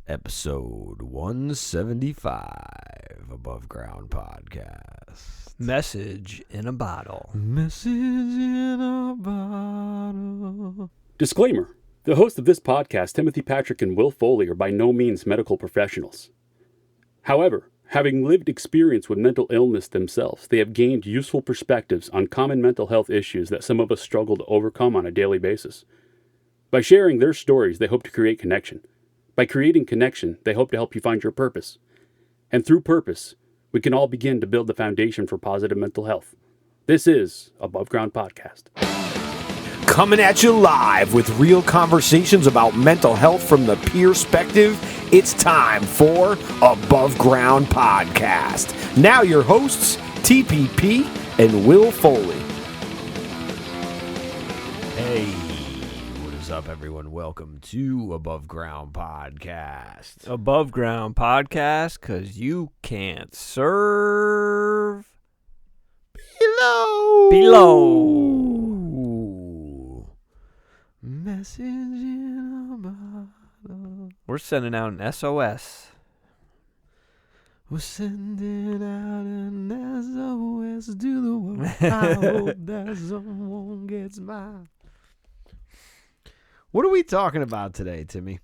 Episode 175, Above Ground Podcast. Message in a bottle. Message in a bottle. Disclaimer. The hosts of this podcast, Timothy Patrick and Will Foley, are by no means medical professionals. However, having lived experience with mental illness themselves, they have gained useful perspectives on common mental health issues that some of us struggle to overcome on a daily basis. By sharing their stories, they hope to create connection. By creating connection, they hope to help you find your purpose. And through purpose, we can all begin to build the foundation for positive mental health. This is Above Ground Podcast. Coming at you live with real conversations about mental health from the perspective. It's time for Above Ground Podcast. Now your hosts, TPP and Will Foley. Hey, what is up, everyone? Welcome to Above Ground Podcast. Above Ground Podcast, because you can't serve below. Message in a bottle. We're sending out an SOS. We're sending out an SOS to the world. I hope that someone gets mine. What are we talking about today, Timmy?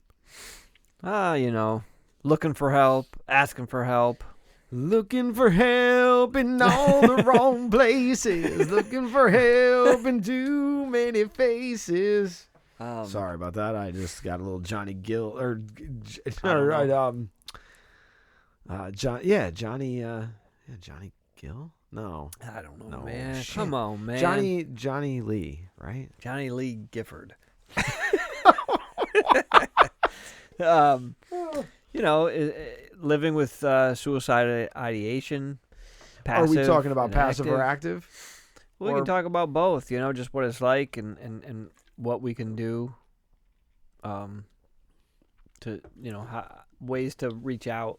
Looking for help, asking for help. Looking for help in all the wrong places. Looking for help in too many faces. Sorry about that. I just got a little Johnny Gill Johnny Gill? No. I don't know, No, man. shit. Come on, man. Johnny Lee, right? Johnny Lee Gifford. Living with suicide ideation. Passive, Are we talking about and passive active. or active? We can talk about both, just what it's like and what we can do to, ways to reach out,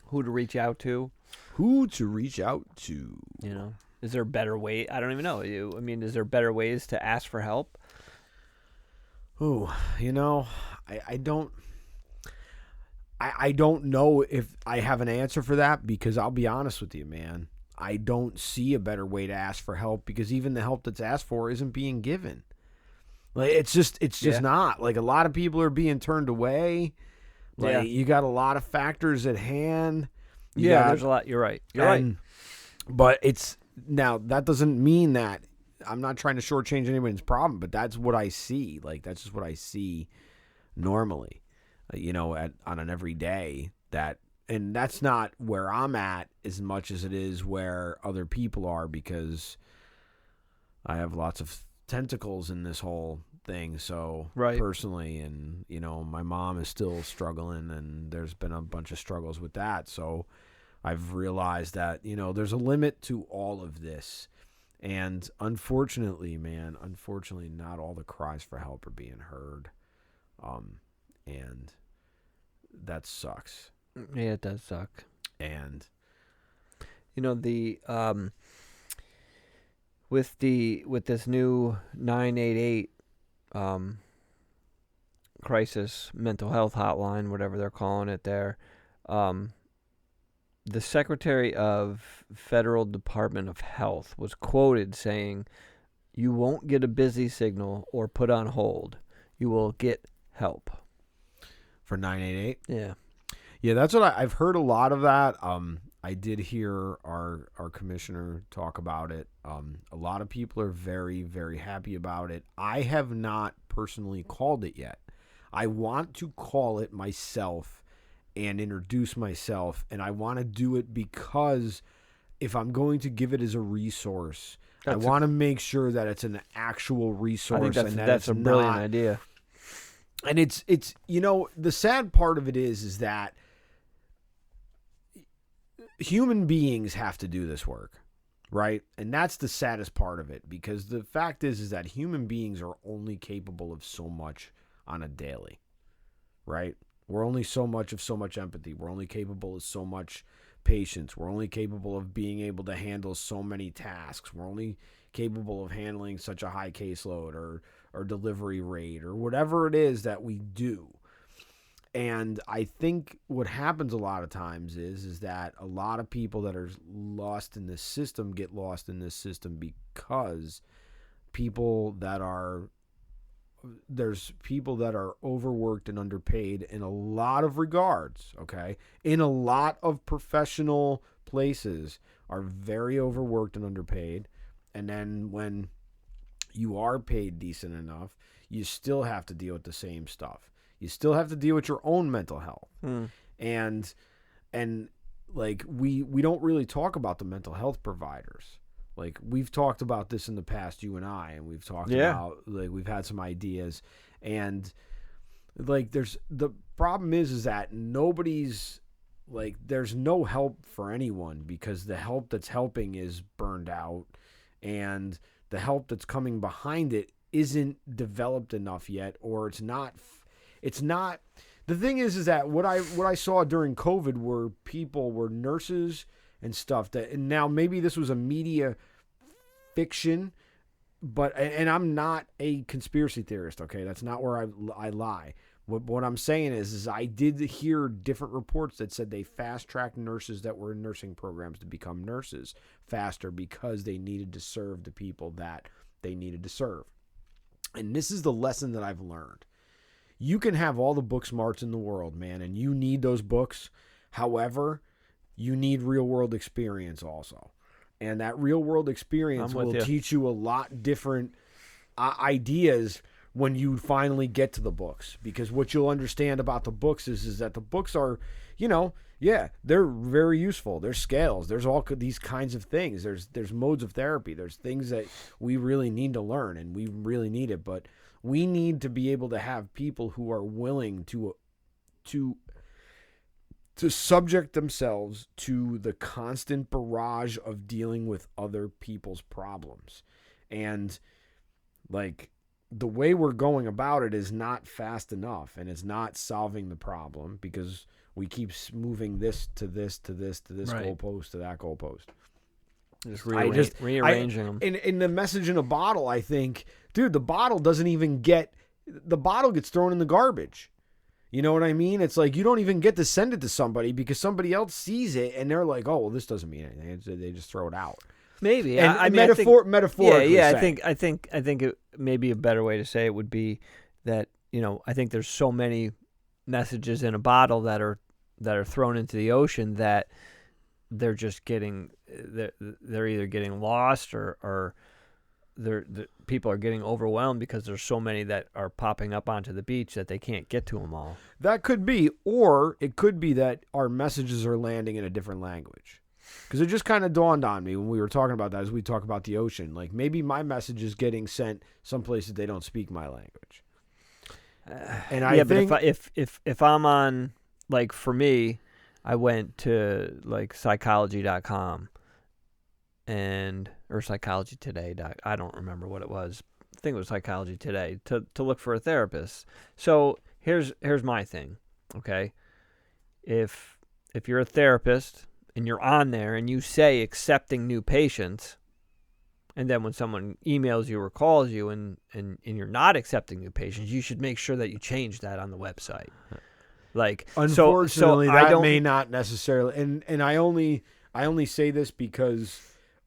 who to reach out to. Who to reach out to? Is there a better way? I don't even know. Is there better ways to ask for help? Ooh, I don't know if I have an answer for that, because I'll be honest with you, man. I don't see a better way to ask for help, because even the help that's asked for isn't being given. Like it's just not. Like, a lot of people are being turned away. Like, you got a lot of factors at hand. There's a lot. You're right. Right. But now that doesn't mean that I'm not trying to shortchange anyone's problem, but that's what I see. Like, that's just what I see normally, on an everyday. And that's not where I'm at as much as it is where other people are, because I have lots of tentacles in this whole thing. So personally, and my mom is still struggling, and there's been a bunch of struggles with that. So I've realized that, there's a limit to all of this. And unfortunately, not all the cries for help are being heard. And that sucks. Yeah, it does suck. And with this new 988 crisis mental health hotline, whatever they're calling it there, the Secretary of Federal Department of Health was quoted saying, "You won't get a busy signal or put on hold. You will get help." For 988? Yeah. Yeah, that's what I've heard a lot of that. I did hear our commissioner talk about it. A lot of people are very, very happy about it. I have not personally called it yet. I want to call it myself and introduce myself, and I want to do it because if I'm going to give it as a resource, I want to make sure that it's an actual resource. I think and that's a brilliant idea. And it's the sad part of it is that human beings have to do this work, right? And that's the saddest part of it, because the fact is that human beings are only capable of so much on a daily, right? We're only so much empathy. We're only capable of so much patience. We're only capable of being able to handle so many tasks. We're only capable of handling such a high caseload or delivery rate or whatever it is that we do. And I think what happens a lot of times is that a lot of people that are lost in this system get lost in this system because there's people that are overworked and underpaid in a lot of regards, okay? In a lot of professional places are very overworked and underpaid. And then when you are paid decent enough, you still have to deal with the same stuff. You still have to deal with your own mental health. And like we don't really talk about the mental health providers. Like we've talked about this in the past, you and I, and we've talked about, like, we've had some ideas, and like the problem is that nobody's, like, there's no help for anyone because the help that's helping is burned out, and the help that's coming behind it isn't developed enough yet, or it's not. The thing is that what I saw during COVID were nurses and stuff and now maybe this was a media fiction, and I'm not a conspiracy theorist, okay? That's not where I lie. What I'm saying is I did hear different reports that said they fast-tracked nurses that were in nursing programs to become nurses faster because they needed to serve the people that they needed to serve. And this is the lesson that I've learned. You can have all the book smarts in the world, man, and you need those books. However, you need real-world experience also. And that real-world experience will teach you a lot different ideas when you finally get to the books. Because what you'll understand about the books is that the books are, they're very useful. There's scales. There's all these kinds of things. There's modes of therapy. There's things that we really need to learn, and we really need it. But we need to be able to have people who are willing to subject themselves to the constant barrage of dealing with other people's problems. And like the way we're going about it is not fast enough, and it's not solving the problem because we keep moving this to this to this to this goalpost to that goalpost. Just rearranging them. In the message in a bottle, I think, dude, the bottle gets thrown in the garbage. You know what I mean? It's like you don't even get to send it to somebody because somebody else sees it and they're like, "Oh, well, this doesn't mean anything." They just throw it out. Maybe. And I mean, metaphorically. Yeah. I think it maybe a better way to say it would be that, I think there's so many messages in a bottle that are thrown into the ocean that they're just they're either getting lost or people are getting overwhelmed because there's so many that are popping up onto the beach that they can't get to them all. That could be, or it could be that our messages are landing in a different language. Because it just kind of dawned on me when we were talking about that as we talk about the ocean. Like maybe my message is getting sent someplace that they don't speak my language. And I think, but if I'm on, like for me, I went to like psychology.com or Psychology Today. I don't remember what it was. I think it was Psychology Today to look for a therapist. So here's my thing. Okay, if you're a therapist and you're on there and you say accepting new patients, and then when someone emails you or calls you and you're not accepting new patients, you should make sure that you change that on the website. Like, unfortunately, so that may not necessarily, and I only say this because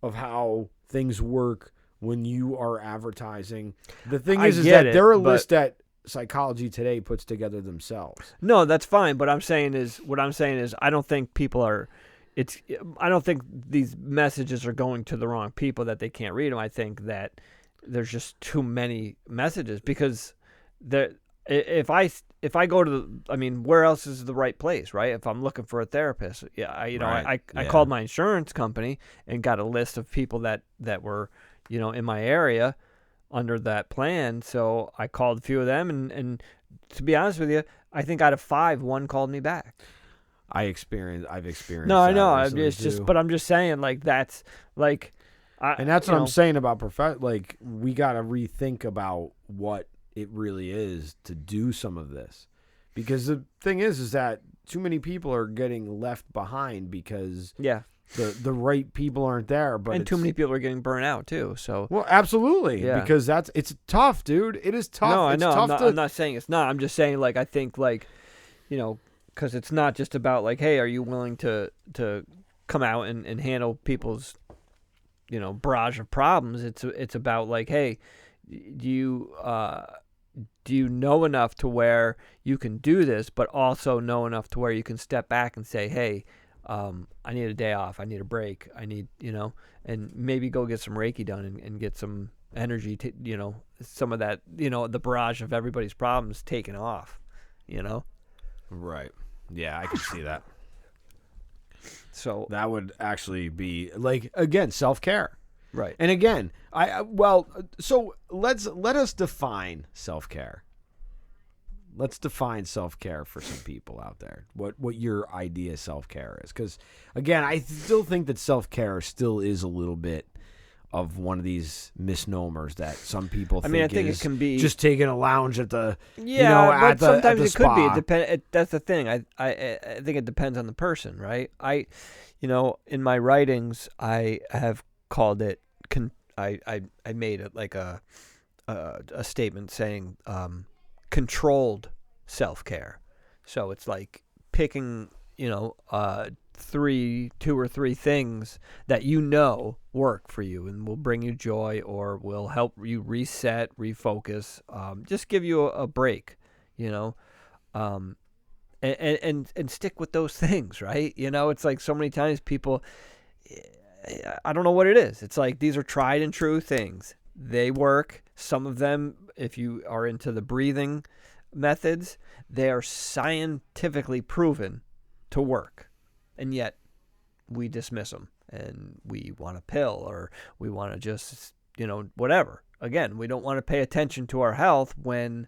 of how things work when you are advertising. The thing is that they're a list that Psychology Today puts together themselves. No, that's fine. But what I'm saying is, I don't think people are. I don't think these messages are going to the wrong people that they can't read them. I think that there's just too many messages because if I go to where else is the right place, right? If I'm looking for a therapist, I called my insurance company and got a list of people that were, in my area under that plan. So I called a few of them and to be honest with you, I think out of 5, 1 called me back. I've experienced. No, I know. It's just, but I'm just saying, like that's like, and that's what I'm saying about like we got to rethink about what it really is to do some of this, because the thing is that too many people are getting left behind because the right people aren't there, and too many people are getting burnt out too. So absolutely, because it's tough, dude. It is tough. No, I know. I'm not saying it's not. I'm just saying, like, I think like you know, because it's not just about like, hey, are you willing to come out and handle people's, you know, barrage of problems? It's about like, hey, do you know enough to where you can do this, but also know enough to where you can step back and say, hey, I need a day off. I need a break. I need, you know, and maybe go get some Reiki done and get some energy to, you know, some of that, you know, the barrage of everybody's problems taken off, you know? Right. Yeah, I can see that. So That would actually be like, again, self-care. right. And again, so let us define self-care. Let's define self-care for some people out there. What your idea of self-care is, because again, I still think that self-care still is a little bit of one of these misnomers that some people think. I think is it can be just taking a lounge at the but sometimes it spa. could be. It depend. That's the thing. I think it depends on the person, right? You know, in my writings, I have called it. I made it like a statement saying controlled self-care. So it's like picking, you know, 2 or 3 things that you know work for you and will bring you joy or will help you reset, refocus, just give you a break, you know, and stick with those things, right? You know, it's like so many times people, I don't know what it is. It's like these are tried and true things. They work. Some of them, if you are into the breathing methods, they are scientifically proven to work. And yet we dismiss them and we want a pill or we want to just, you know, whatever. Again, we don't want to pay attention to our health when,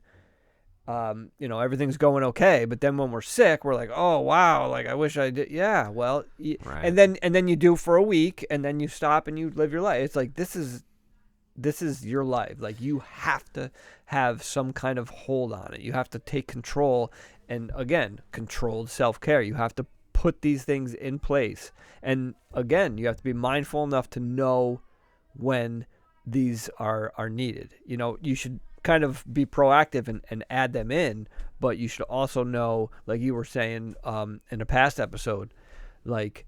you know, everything's going okay. But then when we're sick, we're like, oh, wow, like I wish I did. Yeah, well, Right. and then you do for a week and then you stop and you live your life. It's like, this is your life. Like you have to have some kind of hold on it. You have to take control. And again, controlled self-care. You have to put these things in place. And again, you have to be mindful enough to know when these are needed. You know, you should kind of be proactive and add them in, but you should also know, like you were saying in a past episode, like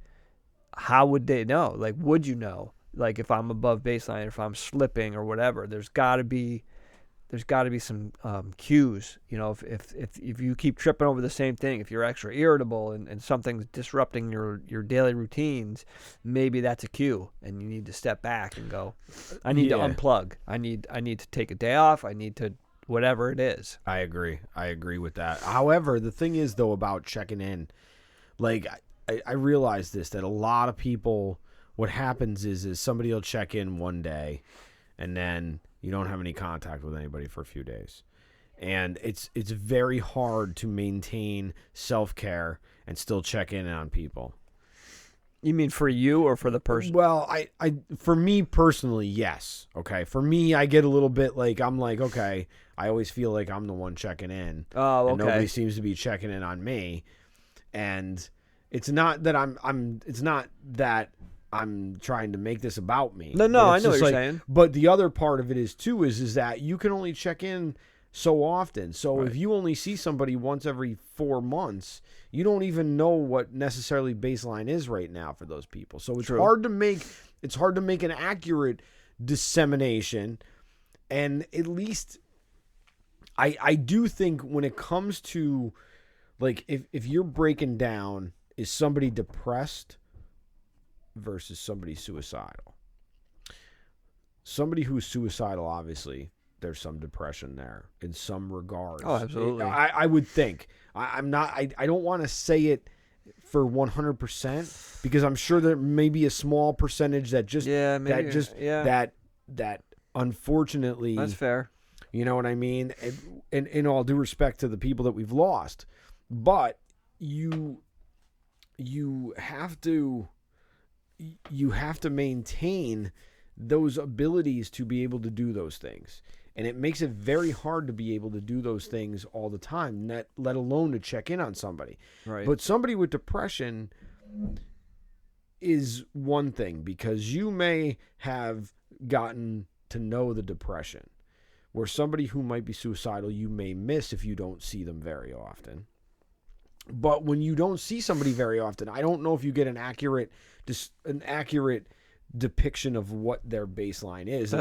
how would they know? Like, would you know? Like if I'm above baseline, if I'm slipping or whatever, there's got to be some cues. You know, if you keep tripping over the same thing, if you're extra irritable and something's disrupting your daily routines, maybe that's a cue, and you need to step back and go, I need to unplug. I need to take a day off. I need to whatever it is. I agree with that. However, the thing is though about checking in, like I realize this, that a lot of people, what happens is somebody will check in one day and then you don't have any contact with anybody for a few days. And it's very hard to maintain self-care and still check in on people. You mean for you or for the person? Well, I for me personally, yes. Okay. For me, I get a little bit like, I'm like, okay, I always feel like I'm the one checking in. Oh, okay. And nobody seems to be checking in on me. And it's not that I'm trying to make this about me. No, I know what you're saying. But the other part of it is too is that you can only check in so often. So Right. if you only see somebody once every 4 months, you don't even know what necessarily baseline is right now for those people. So it's True. hard to make an accurate dissemination. And at least I do think when it comes to, like, if you're breaking down, is somebody depressed versus somebody suicidal? Somebody who's suicidal, obviously, there's some depression there in some regards. Oh, absolutely. I would think. I don't want to say it for 100% because I'm sure there may be a small percentage that just that unfortunately, That's fair. you know what I mean? And in all due respect to the people that we've lost, but you have to maintain those abilities to be able to do those things. And it makes it very hard to be able to do those things all the time, let alone to check in on somebody. Right. But somebody with depression is one thing, because you may have gotten to know the depression, where somebody who might be suicidal you may miss if you don't see them very often. But when you don't see somebody very often, I don't know if you get an accurate depiction of what their baseline is,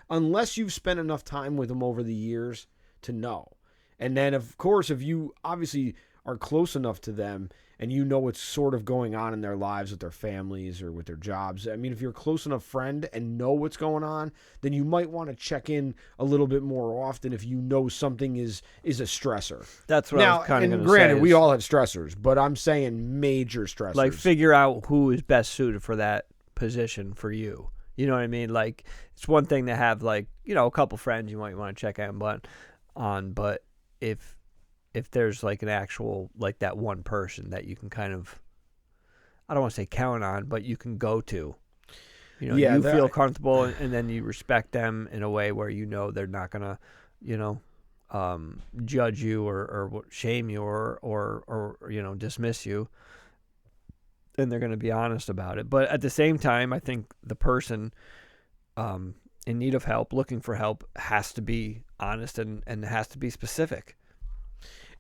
unless you've spent enough time with them over the years to know. And then, of course, if you obviously are close enough to them and you know what's sort of going on in their lives with their families or with their jobs. I mean, if you're a close enough friend and know what's going on, then you might want to check in a little bit more often if you know something is a stressor. That's what I was kind of going to say. Granted, we all have stressors, but I'm saying major stressors. Like, figure out who is best suited for that position for you. You know what I mean? Like, it's one thing to have, like, you know, a couple friends you might want to check in on, but if there's like an actual, like that one person that you can kind of, I don't want to say count on, but you can go to, you know, you feel comfortable, and then you respect them in a way where you know they're not gonna, you know, judge you or shame you or you know, dismiss you, and they're gonna be honest about it. But at the same time, I think the person in need of help, looking for help, has to be honest and has to be specific.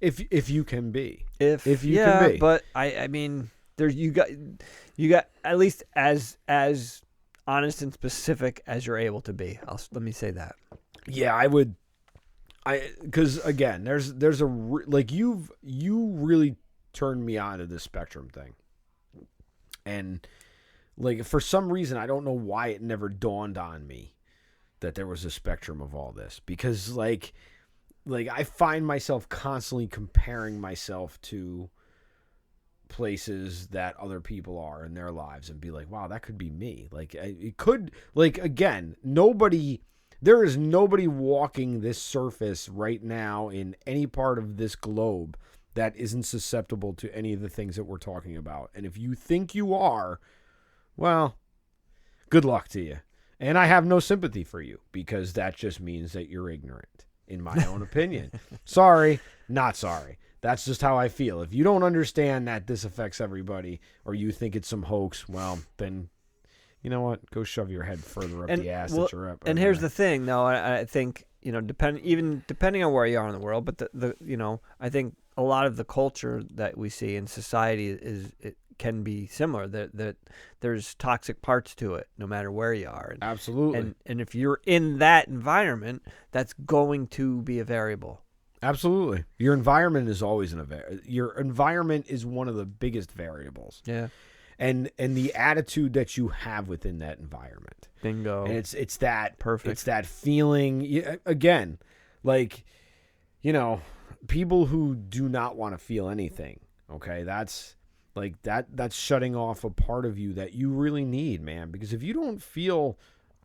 If you can be. If you can be. But I mean, there's you got at least as honest and specific as you're able to be. Let me say that. Yeah, because again, there's like you really turned me on to this spectrum thing. And like, for some reason, I don't know why it never dawned on me that there was a spectrum of all this, because like I find myself constantly comparing myself to places that other people are in their lives and be like, wow, that could be me. Like, it could, like, again, there is nobody walking this surface right now in any part of this globe that isn't susceptible to any of the things that we're talking about. And if you think you are, well, good luck to you. And I have no sympathy for you, because that just means that you're ignorant, in my own opinion. Sorry, not sorry. That's just how I feel. If you don't understand that this affects everybody, or you think it's some hoax, well, then, you know what? Go shove your head further up the ass that you're up. And here's the thing, though. I think, you know, depending on where you are in the world, but the you know, I think a lot of the culture that we see in society it can be similar. That there's toxic parts to it, no matter where you are. Absolutely. And if you're in that environment, that's going to be a variable. Absolutely. Your environment is always your environment is one of the biggest variables. Yeah. And the attitude that you have within that environment. Bingo. And it's that perfect. It's that feeling, again, like, you know, people who do not want to feel anything. Okay, that's like that's shutting off a part of you that you really need, man. Because if you don't feel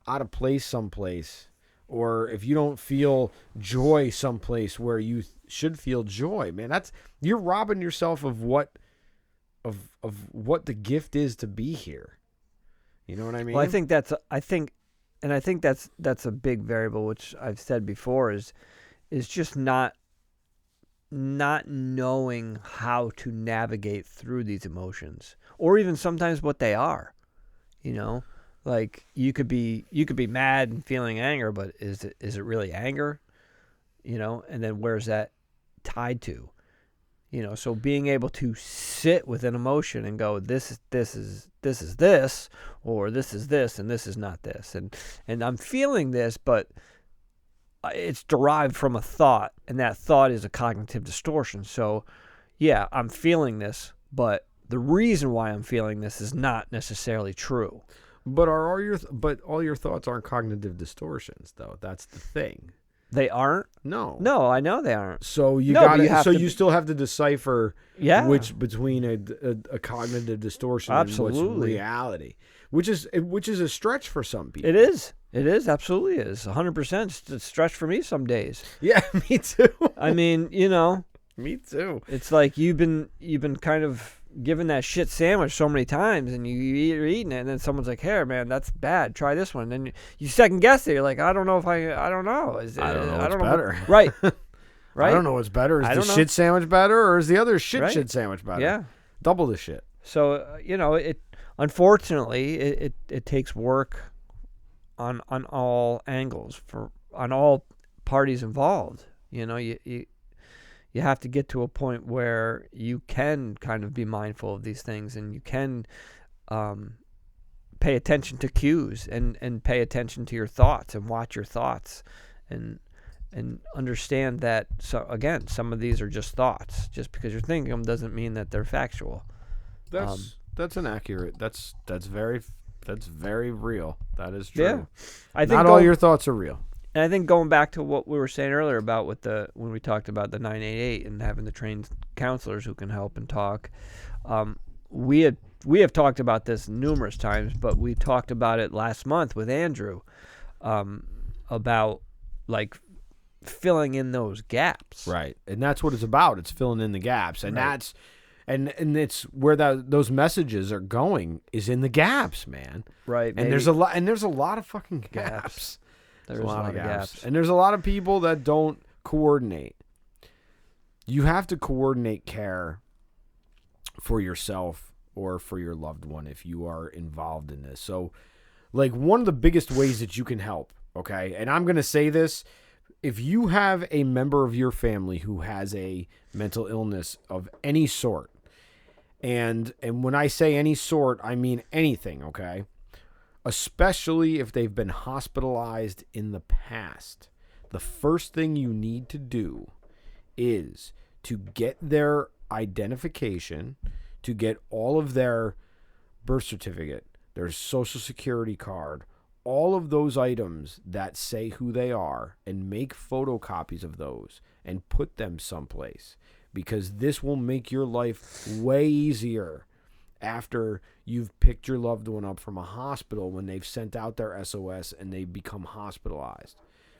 out of place someplace, or if you don't feel joy someplace where you should feel joy, man, you're robbing yourself of what the gift is to be here. You know what I mean? Well, I think that's a big variable, which I've said before, is just not knowing how to navigate through these emotions, or even sometimes what they are. You know, like you could be mad and feeling anger, but is it really anger? You know, and then where's that tied to? You know, so being able to sit with an emotion and go, this is this, or this is this, and this is not this, and I'm feeling this, but it's derived from a thought, and that thought is a cognitive distortion. So, yeah, I'm feeling this, but the reason why I'm feeling this is not necessarily true. But all your thoughts aren't cognitive distortions, though. That's the thing. They aren't? No, I know they aren't. So you still have to decipher which between a cognitive distortion Absolutely. and what's reality, which is a stretch for some people. It is. It is. Absolutely is. 100%. It's a stretch for me some days. Yeah, me too. I mean, you know. Me too. It's like you've been kind of given that shit sandwich so many times, and you're eating it, and then someone's like, "Here, man, that's bad. Try this one." And then you second guess it. You're like, "I don't know. I don't know what's better." Right. Right. I don't know what's better. Is the shit sandwich better, or is the other shit sandwich better? Yeah. Double the shit. So you know, unfortunately it takes work on all angles on all parties involved. You know, you you have to get to a point where you can kind of be mindful of these things, and you can pay attention to cues and pay attention to your thoughts and watch your thoughts and understand that, so again, some of these are just thoughts. Just because you're thinking them doesn't mean that they're factual. That's an accurate. That's very real. That is true. Yeah. I think not all your thoughts are real. And I think going back to what we were saying earlier about when we talked about the 988 and having the trained counselors who can help and talk, we have talked about this numerous times, but we talked about it last month with Andrew, about like filling in those gaps. Right, and that's what it's about. It's filling in the gaps, and Right. that's and it's where those messages are going is in the gaps, man. Right. And there's a lot of fucking gaps. There's a lot of gaps. And there's a lot of people that don't coordinate. You have to coordinate care for yourself or for your loved one if you are involved in this. So, like, one of the biggest ways that you can help, okay, and I'm going to say this, if you have a member of your family who has a mental illness of any sort, and when I say any sort, I mean anything, okay? Especially if they've been hospitalized in the past, the first thing you need to do is to get their identification, to get all of their birth certificate, their social security card, all of those items that say who they are, and make photocopies of those and put them someplace, because this will make your life way easier after you've picked your loved one up from a hospital when they've sent out their SOS and they become hospitalized.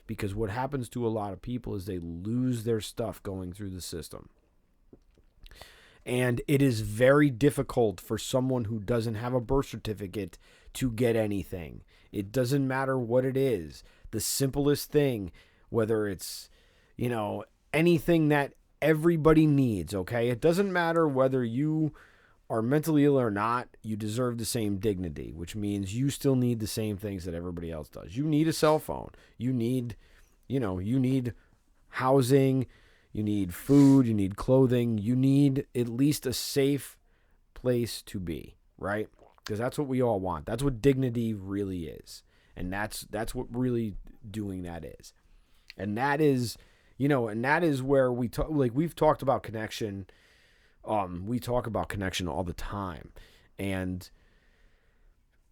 Because what happens to a lot of people is they lose their stuff going through the system. And it is very difficult for someone who doesn't have a birth certificate to get anything. It doesn't matter what it is. The simplest thing, whether it's, anything that everybody needs, okay? It doesn't matter whether you are mentally ill or not, you deserve the same dignity, which means you still need the same things that everybody else does. You need a cell phone. You need, you need housing, you need food, you need clothing, you need at least a safe place to be, right? Because that's what we all want. That's what dignity really is. And that's what really doing that is. And that is, and that is where we talk, like we've talked about connection. We talk about connection all the time. And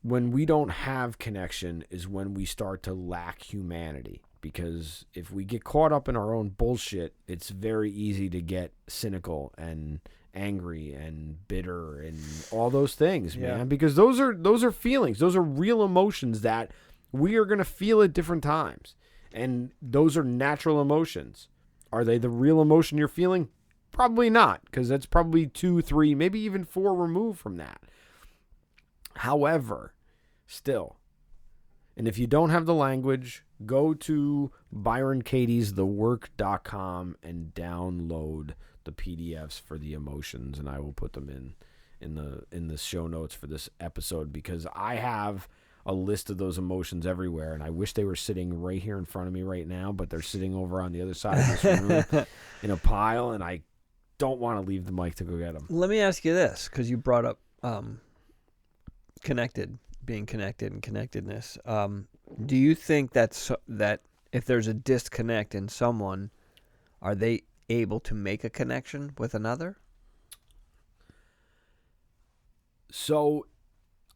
when we don't have connection is when we start to lack humanity. Because if we get caught up in our own bullshit, it's very easy to get cynical and angry and bitter and all those things, man. Because those are feelings. Those are real emotions that we are going to feel at different times. And those are natural emotions. Are they the real emotion you're feeling? Probably not, because that's probably 2, 3, maybe even 4 removed from that. However, still, and if you don't have the language, go to ByronCatiesTheWork.com and download the PDFs for the emotions, and I will put them in the show notes for this episode, because I have a list of those emotions everywhere, and I wish they were sitting right here in front of me right now, but they're sitting over on the other side of this room in a pile, and I don't want to leave the mic to go get them. Let me ask you this, because you brought up being connected and connectedness. Do you think that if there's a disconnect in someone, are they able to make a connection with another? So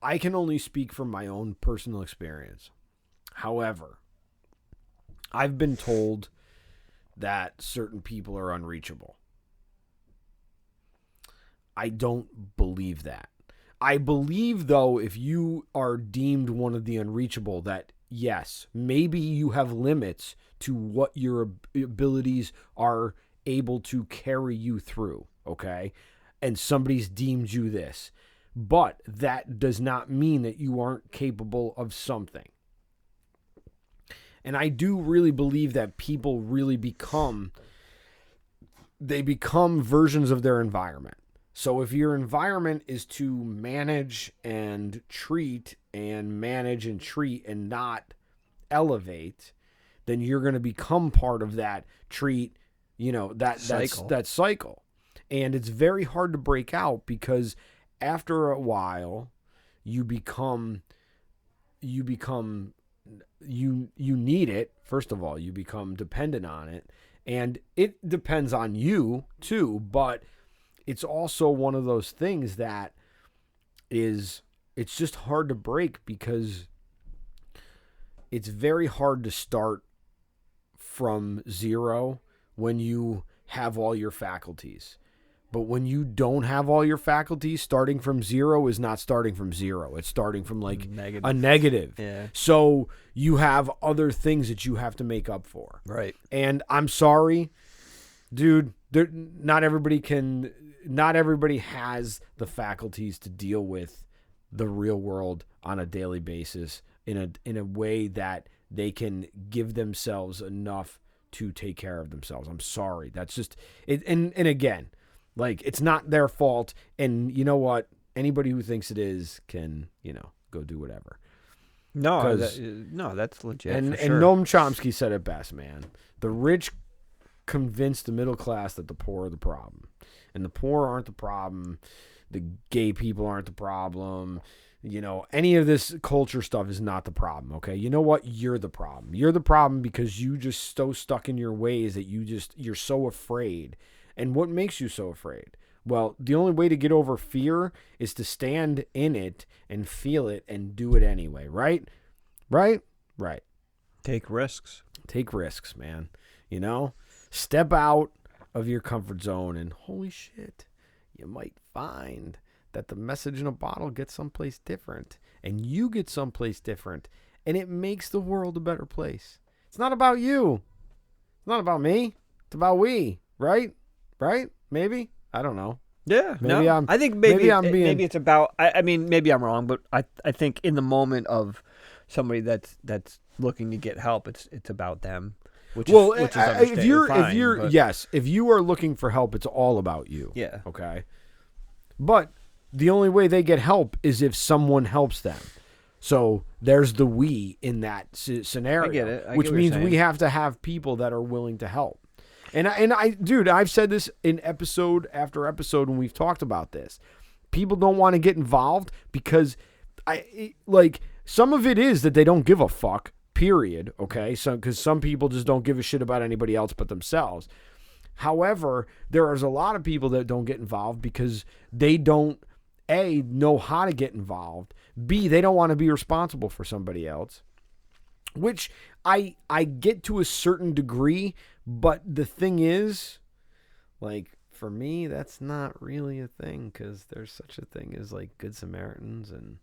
I can only speak from my own personal experience. However, I've been told that certain people are unreachable. I don't believe that. I believe, though, if you are deemed one of the unreachable, that yes, maybe you have limits to what your abilities are able to carry you through, okay? And somebody's deemed you this. But that does not mean that you aren't capable of something. And I do really believe that people really become versions of their environment. So if your environment is to manage and treat and not elevate, then you're going to become part of that treat, that cycle. And it's very hard to break out because after a while you need it. First of all, you become dependent on it, and it depends on you too, but it's also one of those things that it's just hard to break because it's very hard to start from zero when you have all your faculties. But when you don't have all your faculties, starting from zero is not starting from zero. It's starting from like a negative. Yeah. So you have other things that you have to make up for. Right. And I'm sorry, dude, not everybody has the faculties to deal with the real world on a daily basis in a way that they can give themselves enough to take care of themselves. I'm sorry. That's just it. And again, like, it's not their fault. And you know what? Anybody who thinks it is can, go do whatever. No, that's legit. And for sure. and Noam Chomsky said it best, man. The rich convince the middle class that the poor are the problem. And the poor aren't the problem. The gay people aren't the problem. Any of this culture stuff is not the problem, okay? You know what? You're the problem. You're the problem because you just so stuck in your ways that you're so afraid. And what makes you so afraid? Well, the only way to get over fear is to stand in it and feel it and do it anyway, right? Right? Right. Take risks. Take risks, man. Step out of your comfort zone and holy shit, you might find that the message in a bottle gets someplace different and you get someplace different and it makes the world a better place. It's not about you. It's not about me. It's about we, right? Right? Maybe? I don't know. Yeah. Maybe I think maybe it's about, I mean, maybe I'm wrong, but I think in the moment of somebody that's looking to get help, it's about them. Which is if you are looking for help, it's all about you. Yeah. Okay. But the only way they get help is if someone helps them. So there's the we in that scenario. I get it. Which means we have to have people that are willing to help. And I've said this in episode after episode when we've talked about this. People don't want to get involved because some of it is that they don't give a fuck, period, okay? So because some people just don't give a shit about anybody else but themselves. However, there is a lot of people that don't get involved because they don't A, know how to get involved. B, they don't want to be responsible for somebody else. Which I get to a certain degree, but the thing is, like, for me, that's not really a thing because there's such a thing as, like, Good Samaritans and,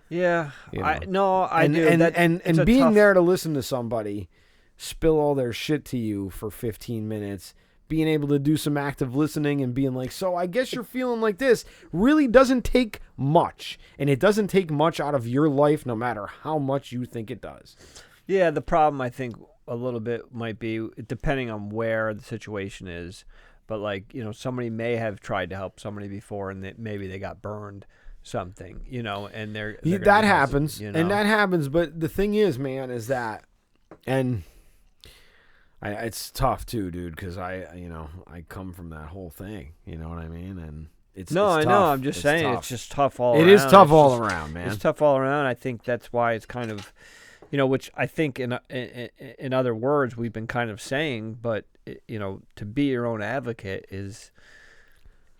Yeah. I do. And being there to listen to somebody spill all their shit to you for 15 minutes, being able to do some active listening and being like, so I guess you're feeling like this, really doesn't take much. And it doesn't take much out of your life no matter how much you think it does. Yeah, the problem I think a little bit might be depending on where the situation is. But like, somebody may have tried to help somebody before and maybe they got burned something, and they're that happens. And that happens. But the thing is, man, is that, and it's tough too, dude, because I come from that whole thing. You know what I mean? And it's I tough. know. I'm just saying tough. It's just tough all around. It is tough all around, man. It's tough all around. I think that's why it's kind of, which I think in other words we've been kind of saying, but to be your own advocate is,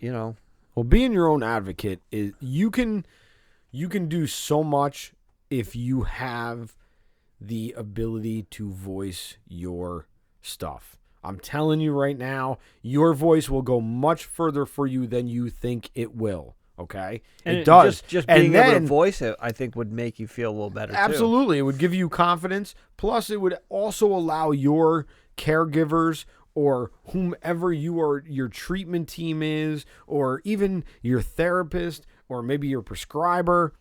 Well, being your own advocate is you can do so much if you have the ability to voice your stuff. I'm telling you right now, your voice will go much further for you than you think it will. Okay, and it does. Just being able to voice it, I think, would make you feel a little better. Absolutely, too. It would give you confidence. Plus, it would also allow your caregivers or whomever your treatment team is, or even your therapist, or maybe your prescriber,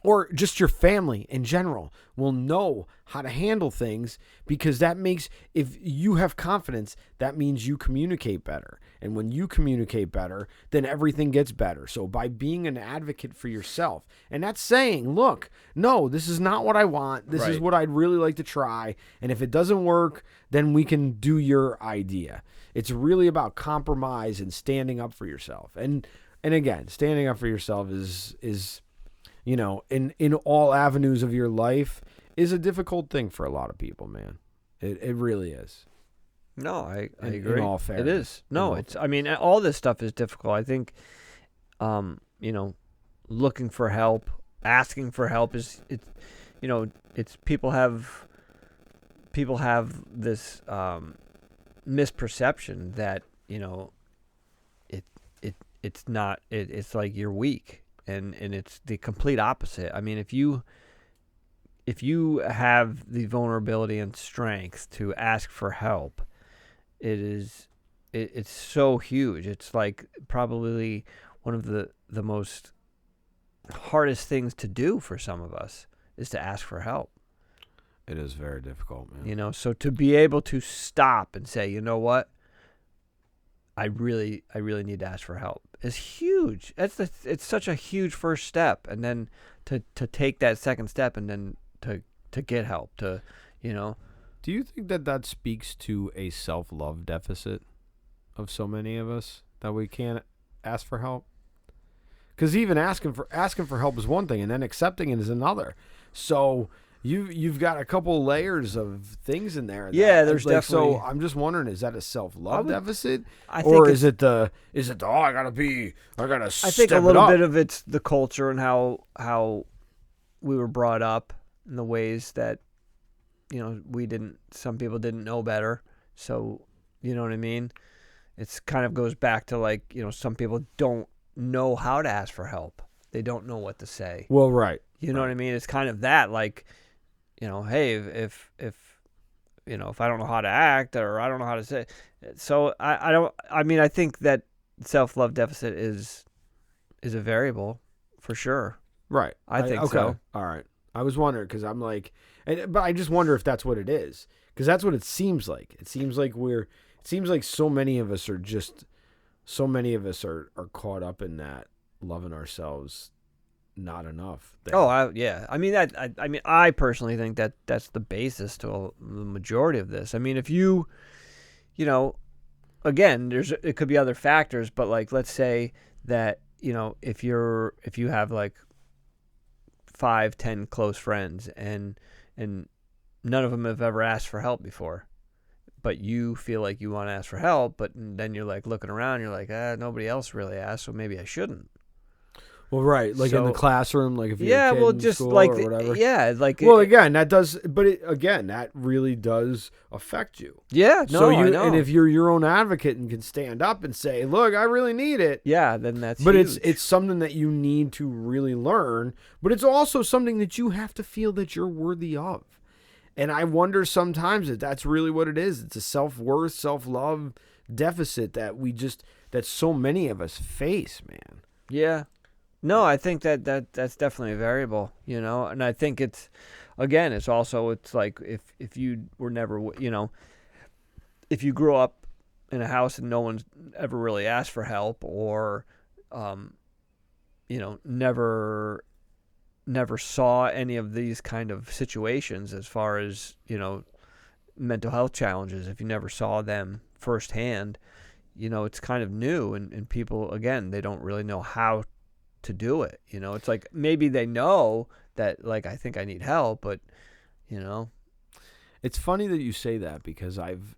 or just your family in general will know how to handle things, because that makes, if you have confidence, that means you communicate better. And when you communicate better, then everything gets better. So by being an advocate for yourself, and that's saying, look, no, this is not what I want. This is Right. what I'd really like to try. And if it doesn't work, then we can do your idea. It's really about compromise and standing up for yourself. And again, standing up for yourself is you know, in all avenues of your life is a difficult thing for a lot of people, man. It really is. No, I In agree. all It fairness. is. No, it's. I mean, all this stuff is difficult. I think, you know, looking for help, asking for help is. It's, you know, it's people have this misperception that, you know, it's not. It's like you're weak, and it's the complete opposite. I mean, if you have the vulnerability and strength to ask for help, it's so huge. It's like probably one of the most hardest things to do for some of us is to ask for help. It is very difficult, man. You know, so to be able to stop and say, you know what, I really need to ask for help is huge. It's such a huge first step, and then to take that second step and then to get help, to, you know. Do you think that speaks to a self-love deficit of so many of us that we can't ask for help? Because even asking for help is one thing, and then accepting it is another. So you've got a couple layers of things in there. Yeah, there's definitely. So I'm just wondering, is that a self-love deficit, I think or is it I gotta I think a little bit of it's the culture and how we were brought up, in the ways that, you know, some people didn't know better. So, you know what I mean? It's kind of goes back to, like, you know, some people don't know how to ask for help. They don't know what to say. Well, right. You know what I mean? It's kind of that, like, you know, hey, if you know, if I don't know how to act, or I don't know how to say, so I think that self-love deficit is a variable for sure. Right. I think okay. so. All right. I was wondering, because I'm like, but I just wonder if that's what it is, because that's what it seems like. It seems like so many of us are caught up in that, loving ourselves not enough thing. Yeah. I mean, I personally think that that's the basis to the majority of this. I mean, if you know, again, it could be other factors, but, like, let's say that, you know, if you have like 5-10 close friends, and none of them have ever asked for help before, but you feel like you want to ask for help, but then you're like looking around, you're like, nobody else really asked, so maybe I shouldn't. Well, right, like, in the classroom, like if you're a kid in just school like or whatever. again, that does, but that really does affect you. Yeah, no, I know. And if you're your own advocate and can stand up and say, "Look, I really need it," yeah, then that's. But huge. it's something that you need to really learn. But it's also something that you have to feel that you're worthy of. And I wonder sometimes if that's really what it is. It's a self-worth, self-love deficit that so many of us face, man. Yeah. No, I think that's definitely a variable, you know, and I think it's also, it's like if you were never, you know, if you grew up in a house and no one's ever really asked for help, or, you know, never saw any of these kind of situations as far as, you know, mental health challenges, if you never saw them firsthand, you know, it's kind of new, and people, again, they don't really know how to do it. You know, it's like maybe they know that, like, I think I need help, but, you know. It's funny that you say that, because I've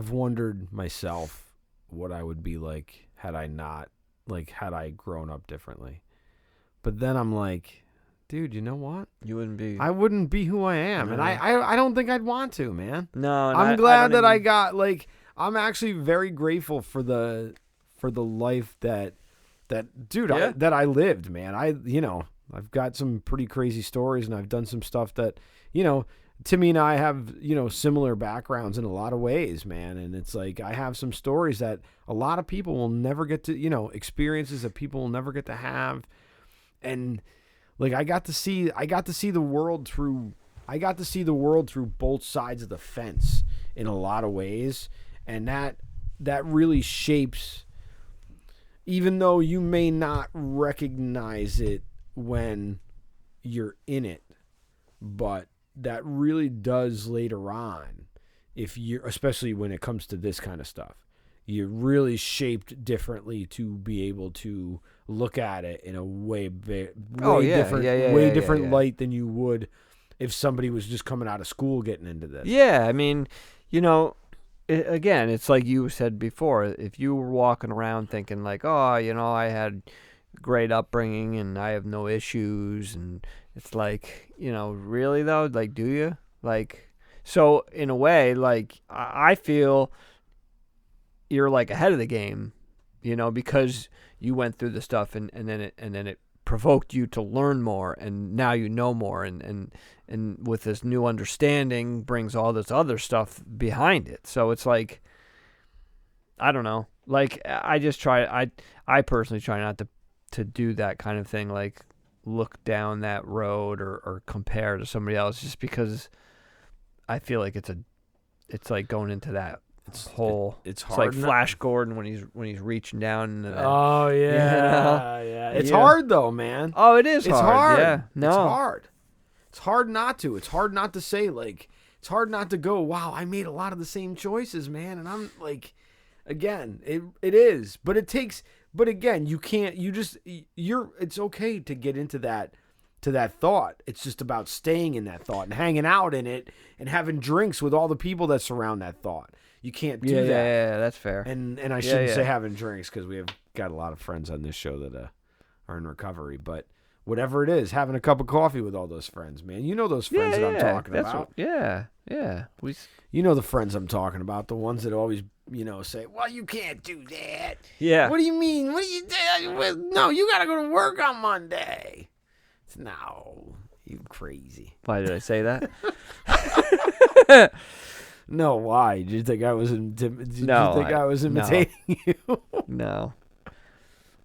wondered myself what I would be like had I grown up differently. But then I'm like, dude, you know what? I wouldn't be who I am. No. And I don't think I'd want to, man. No, I'm glad that I got, like, I'm actually very grateful for the life that I lived, man. I've got some pretty crazy stories, and I've done some stuff that, you know, Timmy and I have, you know, similar backgrounds in a lot of ways, man. And it's like, I have some stories that a lot of people will never get to, you know, experiences that people will never get to have. And, like, I got to see the world through both sides of the fence in a lot of ways. And that that really shapes, even though you may not recognize it when you're in it, but that really does later on, if you're, especially when it comes to this kind of stuff, you're really shaped differently to be able to look at it in a way different light than you would if somebody was just coming out of school getting into this. Yeah, I mean, again, it's like you said before. If you were walking around thinking like, oh, I had great upbringing and I have no issues, and it's like, really though, like, do you? Like, so in a way, like, I feel you're like ahead of the game, because you went through the stuff and then it provoked you to learn more, and now you know more, and with this new understanding brings all this other stuff behind it. So it's like, I don't know, like, I personally try not to do that kind of thing, like look down that road or compare to somebody else, just because I feel like it's like going into that it's hard. It's like Flash Gordon when he's reaching down into that. Oh yeah, yeah. It's hard though, man. Oh, it is. It's hard. Yeah, no, it's hard. It's hard not to. It's hard not to say, like, it's hard not to go, wow, I made a lot of the same choices, man. And I'm like, again, it is, but it takes. But again, you can't. It's okay to get into that. To that thought. It's just about staying in that thought and hanging out in it and having drinks with all the people that surround that thought. You can't do that. Yeah, that's fair. And I shouldn't say having drinks, because we have got a lot of friends on this show that are in recovery. But whatever it is, having a cup of coffee with all those friends, man. You know those friends that I'm talking about. Yeah. You know the friends I'm talking about, the ones that always, say, well, you can't do that. Yeah. What do you mean? What do you do? No, you got to go to work on Monday. No, you crazy. Why did I say that? No, why? Did you think I was imitating you? No.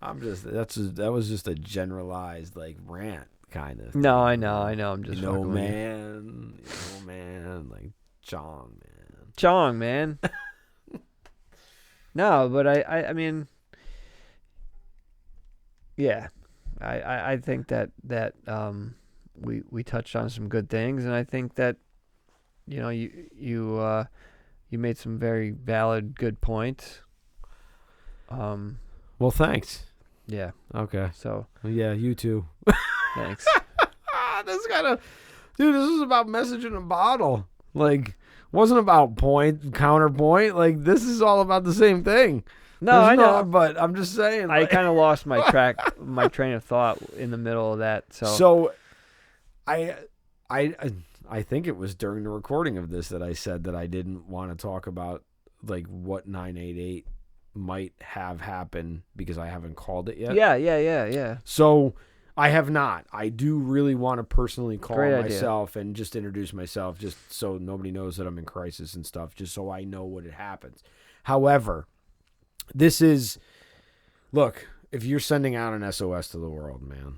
That was just a generalized, like, rant kind of thing. No, I know. I'm just man, like Chong, man. No, but I mean, yeah. I think that we touched on some good things, and I think that you made some very valid, good points. Well, thanks. Yeah. Okay. So. Yeah, you too. Thanks. This is about message in a bottle. Like, wasn't about counterpoint. Like, this is all about the same thing. No, I know, but I'm just saying. I kind of lost my train of thought in the middle of that. So, I think it was during the recording of this that I said that I didn't want to talk about, like, what 988 might have happened because I haven't called it yet. Yeah. So I have not. I do really want to personally call Great myself and just introduce myself, just so nobody knows that I'm in crisis and stuff, just so I know what it happens. However, look, if you're sending out an SOS to the world, man,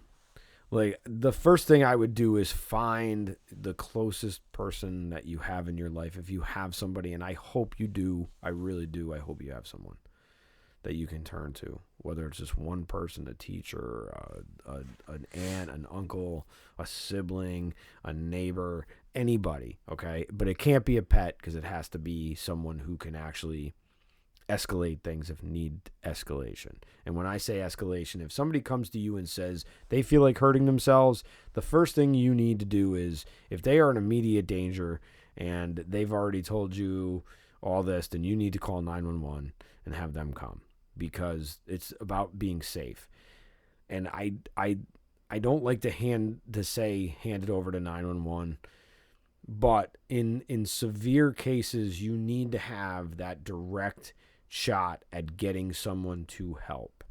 like, the first thing I would do is find the closest person that you have in your life. If you have somebody, and I hope you do, I really do, I hope you have someone that you can turn to, whether it's just one person, a teacher, an aunt, an uncle, a sibling, a neighbor, anybody, okay? But it can't be a pet, because it has to be someone who can actually escalate things if need escalation. And when I say escalation, if somebody comes to you and says they feel like hurting themselves, the first thing you need to do is, if they are in immediate danger and they've already told you all this, then you need to call 911 and have them come, because it's about being safe. And I don't like to hand it over to 911, but in severe cases, you need to have that direct shot at getting someone to help.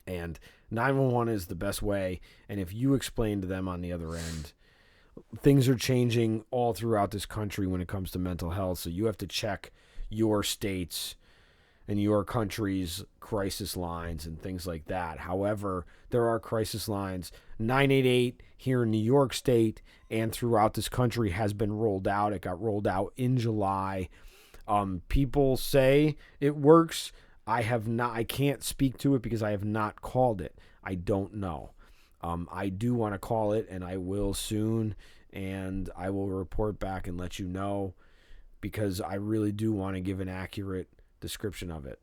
And 911 is the best way. And if you explain to them on the other end, things are changing all throughout this country when it comes to mental health. So you have to check your state's and your country's crisis lines and things like that. However, there are crisis lines. 988 here in New York State and throughout this country has been rolled out. It got rolled out in July. People say it works. I can't speak to it because I have not called it. I don't know. I do want to call it, and I will soon, and I will report back and let you know, because I really do want to give an accurate description of it.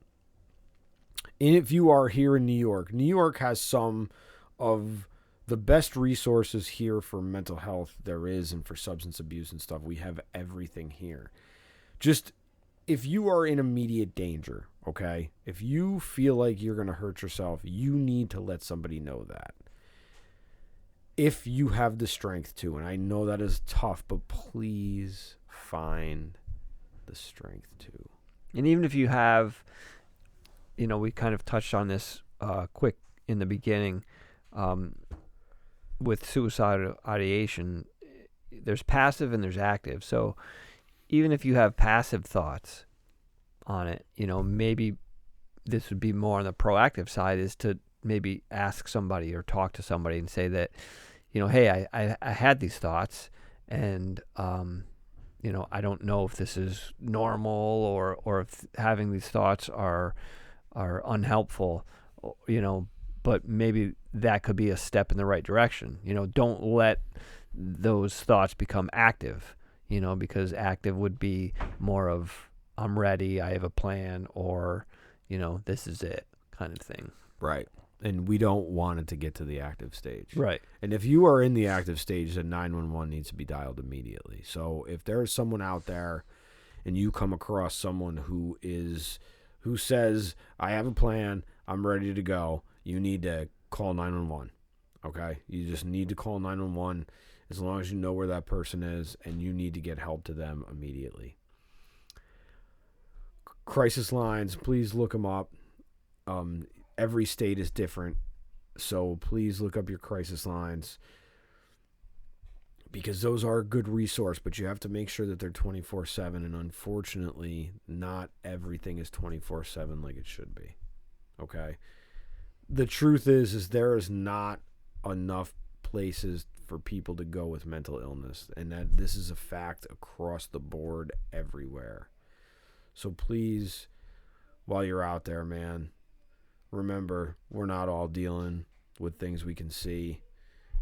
And if you are here in New York has some of the best resources here for mental health there is, and for substance abuse and stuff. We have everything here. Just, if you are in immediate danger, okay, if you feel like you're going to hurt yourself, you need to let somebody know that. If you have the strength to, and I know that is tough, but please find the strength to. And even if you have, we kind of touched on this quick in the beginning, with suicidal ideation, there's passive and there's active. So even if you have passive thoughts on it, maybe this would be more on the proactive side, is to maybe ask somebody or talk to somebody and say that, hey, I had these thoughts, and I don't know if this is normal, or if having these thoughts are unhelpful, but maybe that could be a step in the right direction. Don't let those thoughts become active, because active would be more of, I'm ready, I have a plan, or, this is it kind of thing. Right. And we don't want it to get to the active stage. Right. And if you are in the active stage, then 911 needs to be dialed immediately. So if there's someone out there and you come across someone who says, I have a plan, I'm ready to go, you need to call 911. Okay? You just need to call 911 as long as you know where that person is, and you need to get help to them immediately. Crisis lines, please look them up. Every state is different, so please look up your crisis lines, because those are a good resource, but you have to make sure that they're 24/7, and unfortunately, not everything is 24/7 like it should be. Okay? The truth is there is not enough places for people to go with mental illness, and that this is a fact across the board everywhere. So please, while you're out there, man, remember, we're not all dealing with things we can see,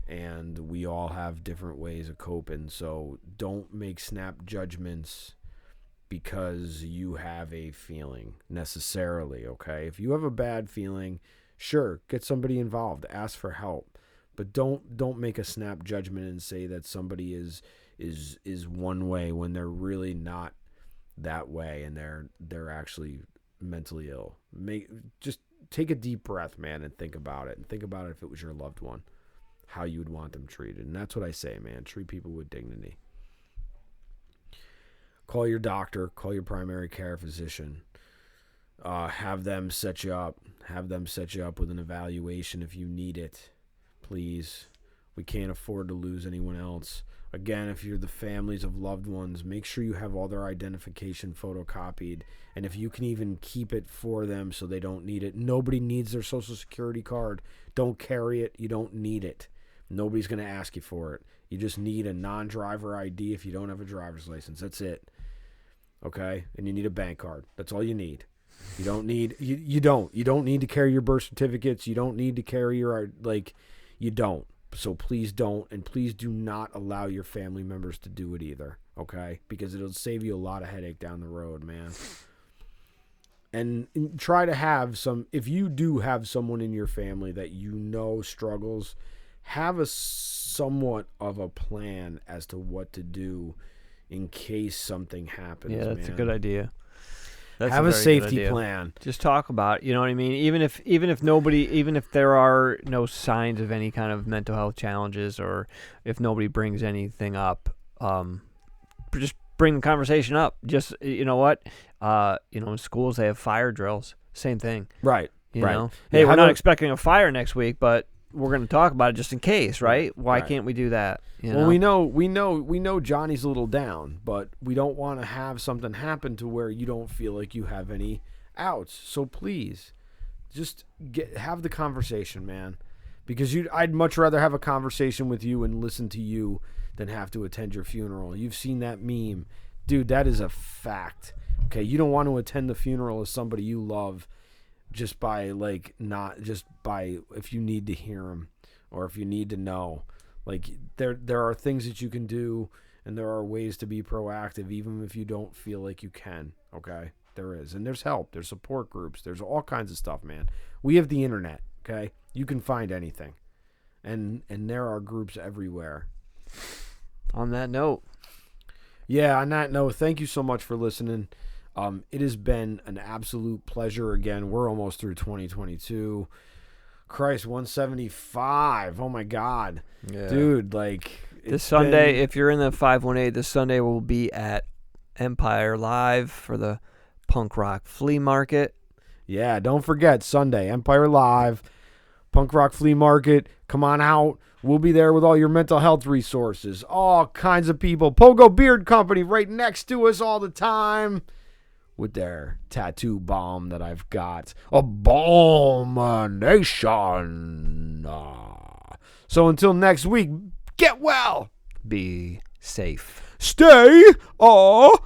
and we all have different ways of coping. So don't make snap judgments because you have a feeling necessarily, okay? If you have a bad feeling, sure, get somebody involved, ask for help, but don't make a snap judgment and say that somebody is one way when they're really not that way, and they're actually mentally ill. Just take a deep breath, man, and think about it. And think about it if it was your loved one, how you would want them treated. And that's what I say, man. Treat people with dignity. Call your doctor. Call your primary care physician. Have them set you up. Have them set you up with an evaluation if you need it. Please. We can't afford to lose anyone else. Again, if you're the families of loved ones, make sure you have all their identification photocopied. And if you can even keep it for them so they don't need it. Nobody needs their social security card. Don't carry it. You don't need it. Nobody's going to ask you for it. You just need a non-driver ID if you don't have a driver's license. That's it. Okay? And you need a bank card. That's all you need. You don't need you don't need to carry your birth certificates. You don't need to carry your you don't. So please don't, and please do not allow your family members to do it either, okay? Because it'll save you a lot of headache down the road, man. And try to have if you do have someone in your family that struggles, have a somewhat of a plan as to what to do in case something happens. Yeah, that's man. A good idea. Have a safety plan. Just talk about it, you know what I mean? Even if there are no signs of any kind of mental health challenges, or if nobody brings anything up, just bring the conversation up. Just, you know what? In schools they have fire drills. Same thing. Right. You know? Hey, we're not expecting a fire next week, but we're going to talk about it just in case, right? Why can't we do that? Well, we know Johnny's a little down, but we don't want to have something happen to where you don't feel like you have any outs. So please, just have the conversation, man. Because I'd much rather have a conversation with you and listen to you than have to attend your funeral. You've seen that meme. Dude, that is a fact. Okay, you don't want to attend the funeral of somebody you love just by if you need to hear them or if you need to know. Like there are things that you can do, and there are ways to be proactive even if you don't feel like you can. Okay, there is, and there's help, there's support groups, there's all kinds of stuff, man. We have the internet. Okay, you can find anything, and there are groups everywhere. On that note, thank you so much for listening. It has been an absolute pleasure again. We're almost through 2022. Christ, 175. Oh my God. yeah. Dude, like This Sunday, if you're in the 518, this Sunday we'll be at Empire Live for the punk rock flea market. Yeah, don't forget Sunday, Empire Live, punk rock flea market. Come on out. We'll be there with all your mental health resources. All kinds of people. Pogo Beard Company right next to us all the time with their tattoo bomb that I've got. Abomination. So until next week, get well. Be safe. Stay above.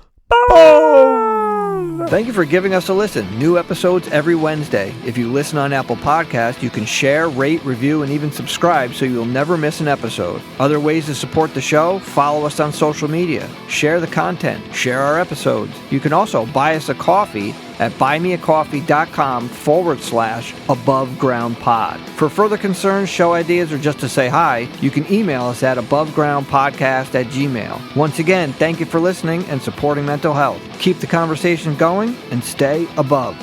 Thank you for giving us a listen. New episodes every Wednesday. If you listen on Apple Podcasts, you can share, rate, review, and even subscribe so you'll never miss an episode. Other ways to support the show: follow us on social media, share the content, share our episodes. You can also buy us a coffee at buymeacoffee.com/abovegroundpod. For further concerns, show ideas, or just to say hi, you can email us at abovegroundpodcast@gmail. Once again, thank you for listening and supporting mental health. Keep the conversation going and stay above.